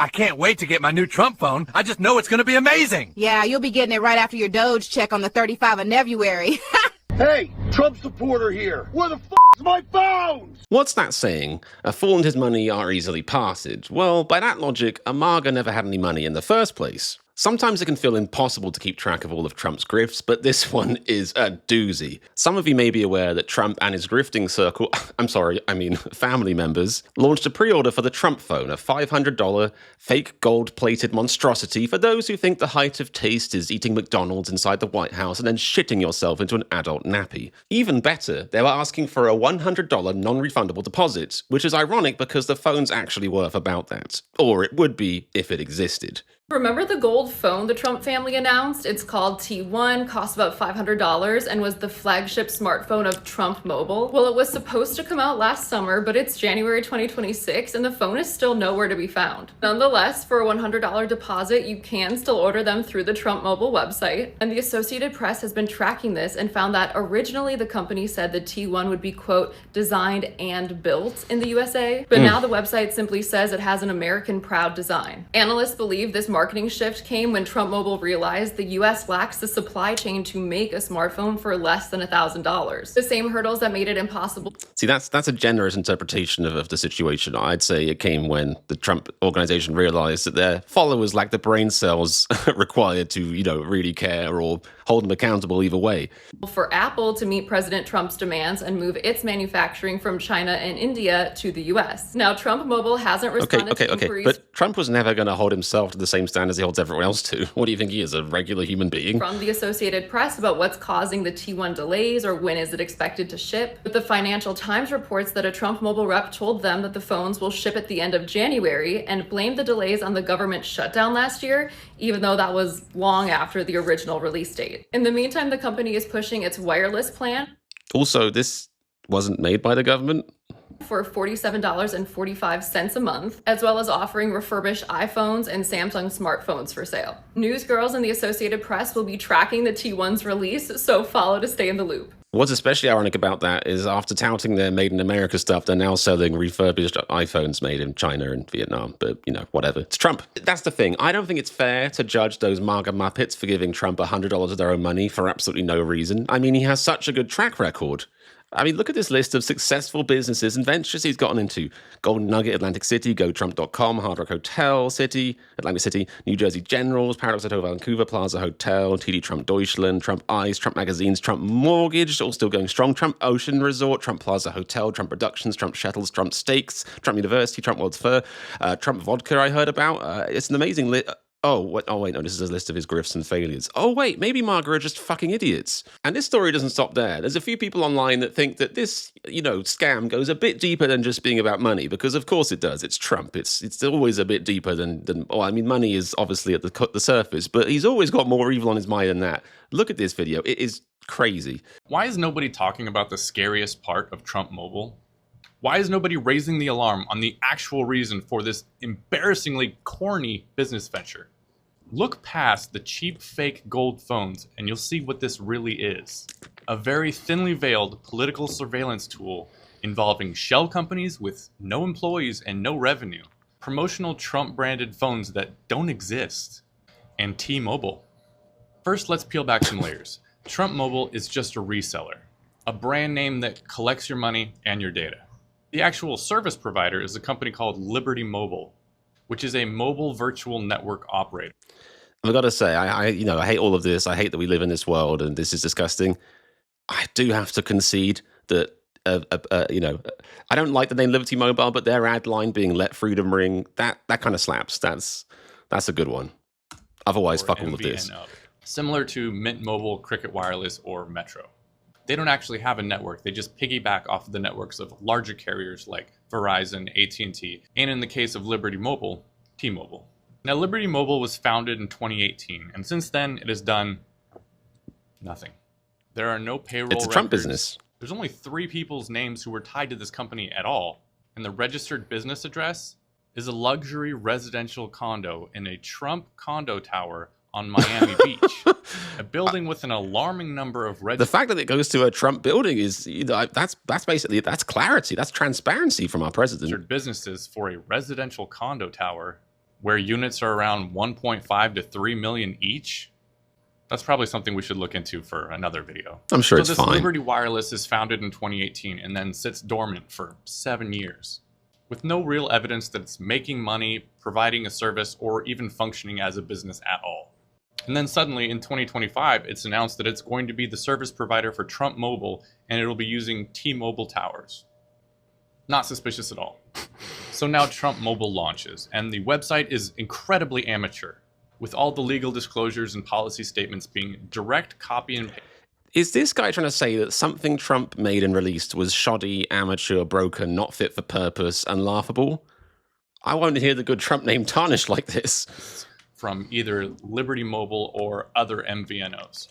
I can't wait to get my new Trump phone. I just know it's going to be amazing. Yeah, you'll be getting it right after your Doge check on the 35 of February. Hey, Trump supporter here. Where the f*** is my phone? What's that saying? A fool and his money are easily parted. Well, by that logic, a MAGA never had any money in the first place. Sometimes it can feel impossible to keep track of all of Trump's grifts, but this one is a doozy. Some of you may be aware that Trump and his grifting circle, family members, launched a pre-order for the Trump phone, a $500 fake gold-plated monstrosity for those who think the height of taste is eating McDonald's inside the White House and then shitting yourself into an adult nappy. Even better, they were asking for a $100 non-refundable deposit, which is ironic because the phone's actually worth about that. Or it would be if it existed. Remember the gold phone the Trump family announced? It's called T1, cost about $500, and was the flagship smartphone of Trump Mobile. Well, it was supposed to come out last summer, but it's January 2026, and the phone is still nowhere to be found. Nonetheless, for a $100 deposit, you can still order them through the Trump Mobile website, and the Associated Press has been tracking this and found that originally the company said the T1 would be, quote, designed and built in the USA, but now the website simply says it has an American-proud design. Analysts believe this marketing shift came when Trump Mobile realized the US lacks the supply chain to make a smartphone for less than $1,000. The same hurdles that made it impossible. See, that's a generous interpretation of the situation. I'd say it came when the Trump organization realized that their followers lacked the brain cells required to, really care or hold them accountable either way. For Apple to meet President Trump's demands and move its manufacturing from China and India to the US. Now, Trump Mobile hasn't responded to inquiries. But Trump was never going to hold himself to the same standards he holds everyone else to. What do you think he is, a regular human being? From the Associated Press about what's causing the T1 delays or when is it expected to ship. But the Financial Times reports that a Trump Mobile rep told them that the phones will ship at the end of January and blamed the delays on the government shutdown last year, even though that was long after the original release date. In the meantime, the company is pushing its wireless plan. Also, this wasn't made by the government. For $47.45 a month, as well as offering refurbished iPhones and Samsung smartphones for sale. Newsgirls and the Associated Press will be tracking the T1's release, so follow to stay in the loop. What's especially ironic about that is after touting their made in America stuff, they're now selling refurbished iPhones made in China and Vietnam. But, whatever. It's Trump. That's the thing. I don't think it's fair to judge those MAGA Muppets for giving Trump $100 of their own money for absolutely no reason. I mean, he has such a good track record. I mean, look at this list of successful businesses and ventures he's gotten into. Golden Nugget, Atlantic City, GoTrump.com, Hard Rock Hotel City, Atlantic City, New Jersey Generals, Paradox Hotel Vancouver, Plaza Hotel, TD Trump Deutschland, Trump Ice, Trump Magazines, Trump Mortgage, all still going strong, Trump Ocean Resort, Trump Plaza Hotel, Trump Productions, Trump Shuttles, Trump Steaks, Trump University, Trump World's Fair, Trump Vodka I heard about. It's an amazing list. No, this is a list of his grifts and failures. Oh, wait, maybe MAGA are just fucking idiots. And this story doesn't stop there. There's a few people online that think that this, scam goes a bit deeper than just being about money, because of course it does. It's Trump. It's always a bit deeper than money is obviously at the surface, but he's always got more evil on his mind than that. Look at this video. It is crazy. Why is nobody talking about the scariest part of Trump Mobile? Why is nobody raising the alarm on the actual reason for this embarrassingly corny business venture? Look past the cheap fake gold phones and you'll see what this really is. A very thinly veiled political surveillance tool involving shell companies with no employees and no revenue, promotional Trump-branded phones that don't exist, and T-Mobile. First, let's peel back some layers. Trump Mobile is just a reseller, a brand name that collects your money and your data. The actual service provider is a company called Liberty Mobile, which is a mobile virtual network operator. I've got to say, I hate all of this. I hate that we live in this world and this is disgusting. I do have to concede that, I don't like the name Liberty Mobile, but their ad line being "Let Freedom Ring," that kind of slaps. That's a good one. Otherwise, fuck all of this. Similar to Mint Mobile, Cricket Wireless, or Metro. They don't actually have a network. They just piggyback off of the networks of larger carriers like Verizon, AT&T, and in the case of Liberty Mobile, T-Mobile. Now, Liberty Mobile was founded in 2018, and since then, it has done nothing. There are no payroll records. It's a Trump business. There's only 3 people's names who were tied to this company at all, and the registered business address is a luxury residential condo in a Trump condo tower on Miami Beach, a building with an alarming number of The fact that it goes to a Trump building is, that's basically, that's clarity, that's transparency from our president. Businesses for a residential condo tower where units are around 1.5 to 3 million each. That's probably something we should look into for another video. I'm sure it's this fine. Liberty Wireless is founded in 2018 and then sits dormant for 7 years, with no real evidence that it's making money, providing a service, or even functioning as a business at all. And then suddenly in 2025, it's announced that it's going to be the service provider for Trump Mobile, and it'll be using T-Mobile towers. Not suspicious at all. So now Trump Mobile launches, and the website is incredibly amateur, with all the legal disclosures and policy statements being direct copy and paste. Is this guy trying to say that something Trump made and released was shoddy, amateur, broken, not fit for purpose, and laughable? I won't hear the good Trump name tarnished like this. From either Liberty Mobile or other MVNOs.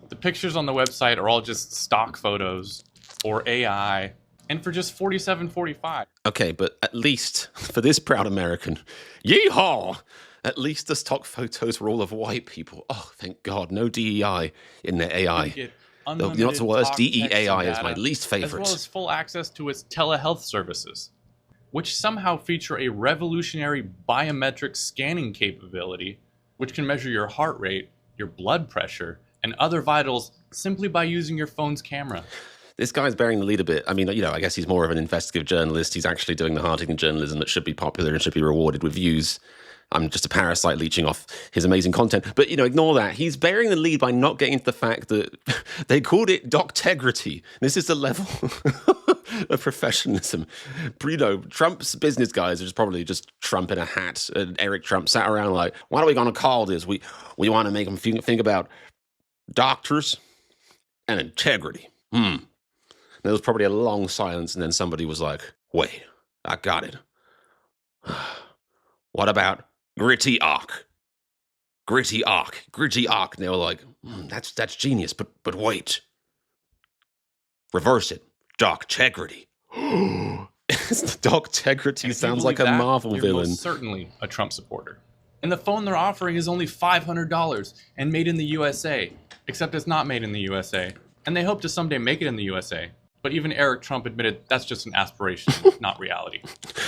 The pictures on the website are all just stock photos or AI, and for just $47.45. Okay, but at least for this proud American, yeehaw! At least the stock photos were all of white people. Oh, thank God, no DEI in their AI. You know what's the worst? DEAI is my least favorite. As well as full access to its telehealth services, which somehow feature a revolutionary biometric scanning capability, which can measure your heart rate, your blood pressure, and other vitals simply by using your phone's camera. This guy's bearing the lead a bit. I mean, I guess he's more of an investigative journalist. He's actually doing the hard-hitting journalism that should be popular and should be rewarded with views. I'm just a parasite leeching off his amazing content. But, ignore that. He's bearing the lead by not getting into the fact that they called it doctegrity. This is the level of professionalism. Trump's business guys are probably just Trump in a hat. And Eric Trump sat around like, what are we going to call this? We want to make them think about doctors and integrity. There was probably a long silence, and then somebody was like, wait, I got it. What about gritty arc? Gritty arc. Gritty arc. And they were like, that's genius, but wait. Reverse it. Doctegrity. Doctegrity sounds like a Marvel you're villain. Most certainly a Trump supporter. And the phone they're offering is only $500 and made in the USA, except it's not made in the USA. And they hope to someday make it in the USA. But even Eric Trump admitted that's just an aspiration, not reality.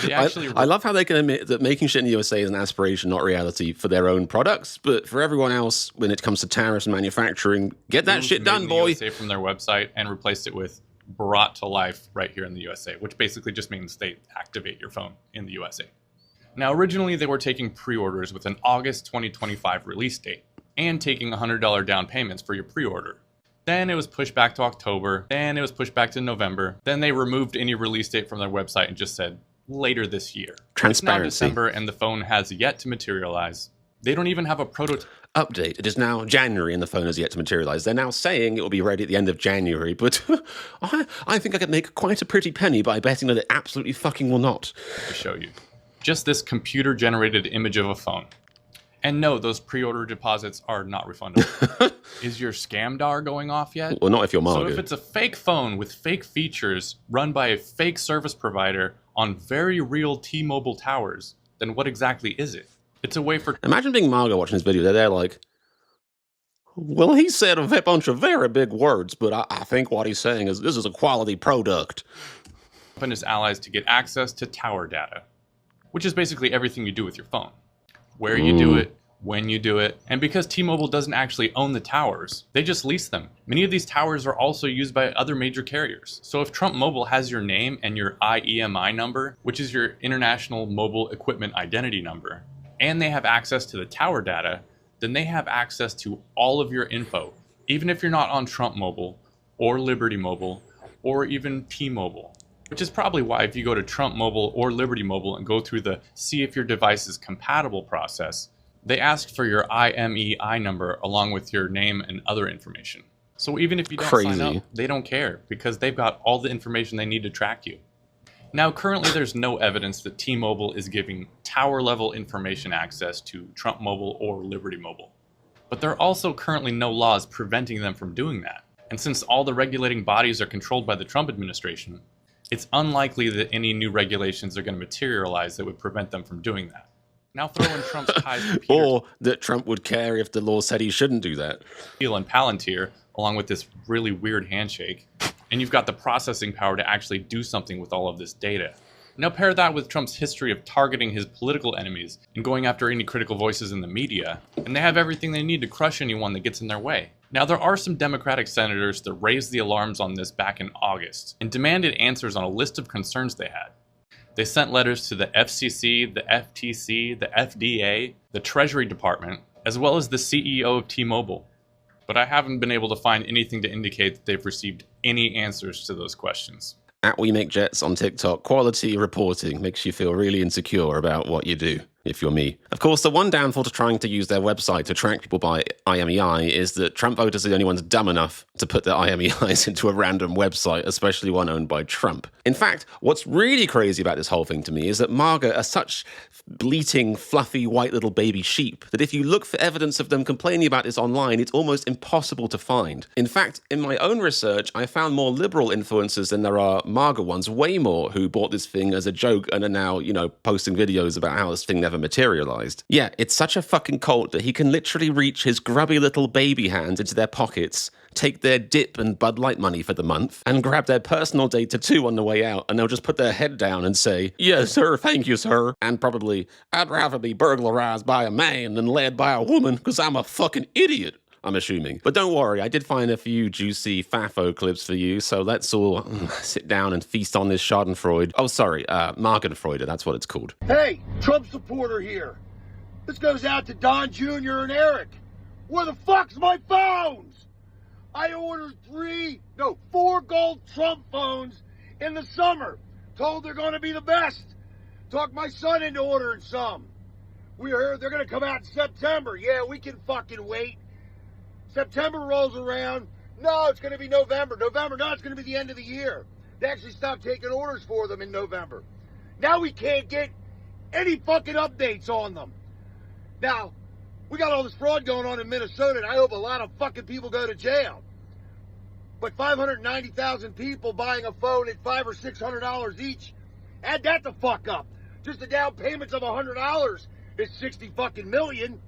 I love how they can admit that making shit in the USA is an aspiration, not reality, for their own products. But for everyone else, when it comes to tariffs and manufacturing, get that shit done, boy. USA from their website and replaced it with brought to life right here in the USA, which basically just means they activate your phone in the USA. Now, originally, they were taking pre-orders with an August 2025 release date and taking $100 down payments for your pre-order. Then it was pushed back to October. Then it was pushed back to November. Then they removed any release date from their website and just said later this year. Transparency. It's now December and the phone has yet to materialize. They don't even have a prototype. Update. It is now January and the phone has yet to materialize. They're now saying it will be ready at the end of January, but I think I could make quite a pretty penny by betting that it absolutely fucking will not. To show you. Just this computer-generated image of a phone. And no, those pre-order deposits are not refundable. Is your scamdar going off yet? Well, not if you're MAGA. So if it's a fake phone with fake features run by a fake service provider on very real T-Mobile towers, then what exactly is it? It's a way for... Imagine being MAGA watching this video. They're there like, well, he said a bunch of very big words, but I think what he's saying is this is a quality product. And his allies to get access to tower data, which is basically everything you do with your phone. Where you do it, when you do it, and because T-Mobile doesn't actually own the towers, they just lease them. Many of these towers are also used by other major carriers. So if Trump Mobile has your name and your IEMI number, which is your International Mobile Equipment Identity Number, and they have access to the tower data, then they have access to all of your info, even if you're not on Trump Mobile, or Liberty Mobile, or even T-Mobile. Which is probably why if you go to Trump Mobile or Liberty Mobile and go through the see if your device is compatible process, they ask for your IMEI number along with your name and other information. So even if you don't sign up, they don't care because they've got all the information they need to track you. Now, currently there's no evidence that T-Mobile is giving tower-level information access to Trump Mobile or Liberty Mobile. But there are also currently no laws preventing them from doing that. And since all the regulating bodies are controlled by the Trump administration, it's unlikely that any new regulations are going to materialize that would prevent them from doing that. Now throw in Trump's ties to Peter or that Trump would care if the law said he shouldn't do that. Thiel and Palantir, along with this really weird handshake, and you've got the processing power to actually do something with all of this data. Now pair that with Trump's history of targeting his political enemies and going after any critical voices in the media, and they have everything they need to crush anyone that gets in their way. Now there are some Democratic senators that raised the alarms on this back in August and demanded answers on a list of concerns they had. They sent letters to the FCC, the FTC, the FDA, the Treasury Department, as well as the CEO of T-Mobile. But I haven't been able to find anything to indicate that they've received any answers to those questions. At We Make Jets on TikTok, quality reporting makes you feel really insecure about what you do, if you're me. Of course, the one downfall to trying to use their website to track people by IMEI is that Trump voters are the only ones dumb enough to put their IMEIs into a random website, especially one owned by Trump. In fact, what's really crazy about this whole thing to me is that MAGA are such bleating, fluffy, white little baby sheep that if you look for evidence of them complaining about this online, it's almost impossible to find. In fact, in my own research, I found more liberal influencers than there are MAGA ones, way more, who bought this thing as a joke and are now, posting videos about how this thing never materialized. Yeah, it's such a fucking cult that he can literally reach his grubby little baby hands into their pockets, take their dip and Bud Light money for the month, and grab their personal data too on the way out, and they'll just put their head down and say, "Yes, sir, thank you, sir," and probably, "I'd rather be burglarized by a man than led by a woman, because I'm a fucking idiot," I'm assuming. But don't worry, I did find a few juicy FAFO clips for you, so let's all sit down and feast on this Schadenfreude. Oh, sorry, MAGAnfraude, that's what it's called. Hey, Trump supporter here. This goes out to Don Jr. and Eric. Where the fuck's my phones? I ordered 4 gold Trump phones in the summer. Told they're going to be the best. Talked my son into ordering some. We heard they're going to come out in September. Yeah, we can fucking wait. September rolls around. No, it's going to be November. No, it's going to be the end of the year. They actually stopped taking orders for them in November. Now we can't get any fucking updates on them. Now, we got all this fraud going on in Minnesota, and I hope a lot of fucking people go to jail. But 590,000 people buying a phone at $500 or $600 each, add that the fuck up. Just the down payments of $100 is 60 fucking million.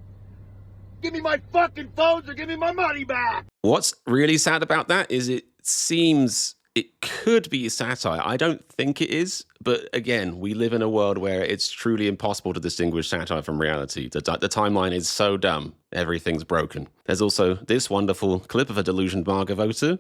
Give me my fucking phones or give me my money back. What's really sad about that is it seems it could be satire. I don't think it is, but again, we live in a world where it's truly impossible to distinguish satire from reality. The timeline is so dumb, everything's broken. There's also this wonderful clip of a delusioned MAGA voter.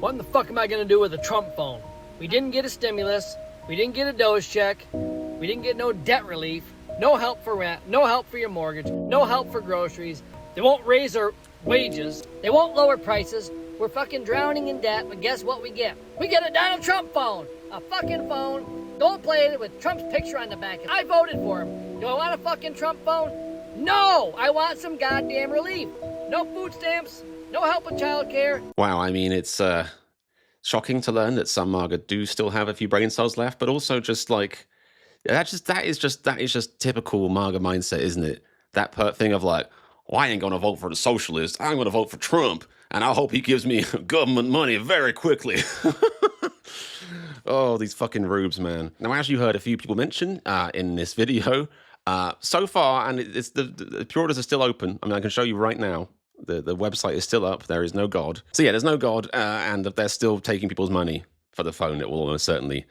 What in the fuck am I gonna do with a Trump phone? We didn't get a stimulus, we didn't get a Doge check, we didn't get no debt relief, no help for rent, no help for your mortgage, no help for groceries. They won't raise our wages, they won't lower prices. We're fucking drowning in debt, but guess what we get? We get a Donald Trump phone! A fucking phone, gold plated with Trump's picture on the back. I voted for him. Do I want a fucking Trump phone? No! I want some goddamn relief. No food stamps, no help with childcare. Wow, I mean, it's shocking to learn that some MAGA do still have a few brain cells left, but also just like, that is just typical MAGA mindset, isn't it? That thing of like, well, I ain't gonna vote for the socialist, I'm gonna vote for Trump, and I hope he gives me government money very quickly. Oh, these fucking rubes, man. Now, as you heard a few people mention in this video, so far, and the pre-orders are still open. I mean, I can show you right now. The website is still up. There is no God. So yeah, there's no God, and they're still taking people's money for the phone. It will almost certainly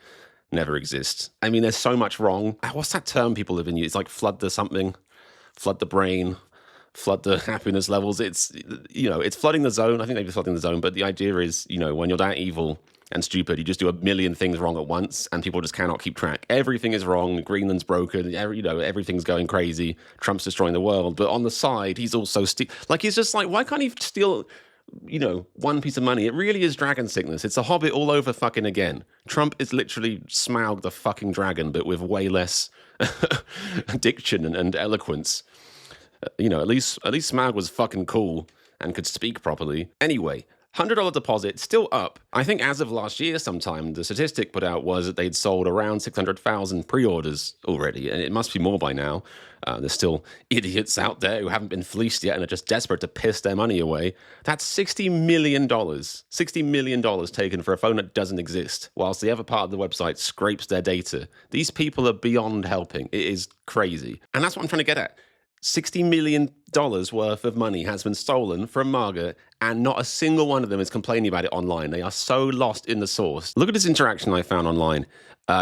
never exist. I mean, there's so much wrong. What's that term people live in? It's like flood the something, flood the brain, flood the happiness levels. It's, it's flooding the zone. I think they'd be flooding the zone, but the idea is, when you're that evil and stupid, you just do a million things wrong at once, and people just cannot keep track. Everything is wrong. Greenland's broken. Everything's going crazy. Trump's destroying the world. But on the side, he's also he's just like, why can't he steal, one piece of money? It really is dragon sickness. It's a Hobbit all over fucking again. Trump is literally Smaug the fucking dragon, but with way less diction and eloquence. At least Smaug was fucking cool and could speak properly. Anyway, $100 deposit, still up. I think as of last year sometime, the statistic put out was that they'd sold around 600,000 pre-orders already, and it must be more by now. There's still idiots out there who haven't been fleeced yet and are just desperate to piss their money away. That's $60 million. $60 million taken for a phone that doesn't exist, whilst the other part of the website scrapes their data. These people are beyond helping. It is crazy. And that's what I'm trying to get at. $60 million worth of money has been stolen from MAGA, and not a single one of them is complaining about it online. They are so lost in the source. Look at this interaction I found online.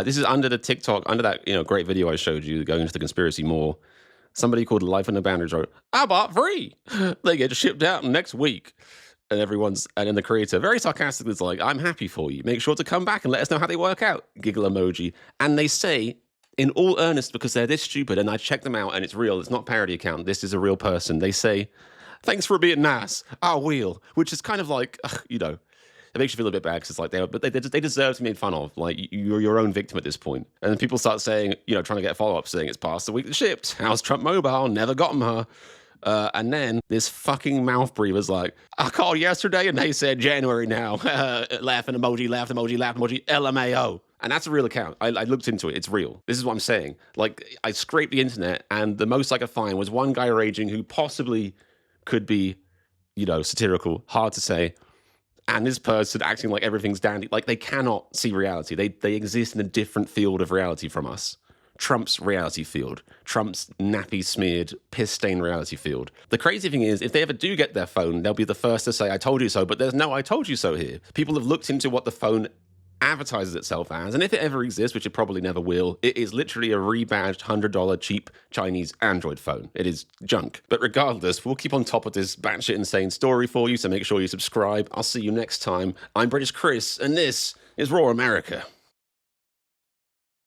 This is under the TikTok, under that great video I showed you, going into the conspiracy more. Somebody called Life on the Boundaries wrote, "I bought free. They get shipped out next week." And then the creator very sarcastically is like, "I'm happy for you. Make sure to come back and let us know how they work out." Giggle emoji. And they say, in all earnest, because they're this stupid, and I checked them out and it's real. It's not parody account. This is a real person. They say, "Thanks for being nice. I will," which is kind of like, it makes you feel a bit bad because it's like they deserve to be made fun of. Like, you're your own victim at this point. And then people start saying, trying to get a follow up saying it's past the week that shipped. How's Trump Mobile? Never got 'em, huh? And then this fucking mouth breather's like, "I called yesterday and they said January now." Laughing emoji, laugh emoji, laugh emoji, LMAO. And that's a real account. I looked into it. It's real. This is what I'm saying. Like, I scraped the internet and the most I could find was one guy raging who possibly could be, satirical, hard to say. And this person acting like everything's dandy. Like, they cannot see reality. They exist in a different field of reality from us. Trump's reality field. Trump's nappy-smeared, piss-stained reality field. The crazy thing is, if they ever do get their phone, they'll be the first to say, "I told you so," but there's no "I told you so" here. People have looked into what the phone advertises itself as, and if it ever exists, which it probably never will, it is literally a rebadged $100 cheap Chinese Android phone. It is junk. But regardless, we'll keep on top of this batshit insane story for you, so make sure you subscribe. I'll see you next time. I'm British Chris, and this is Raw America.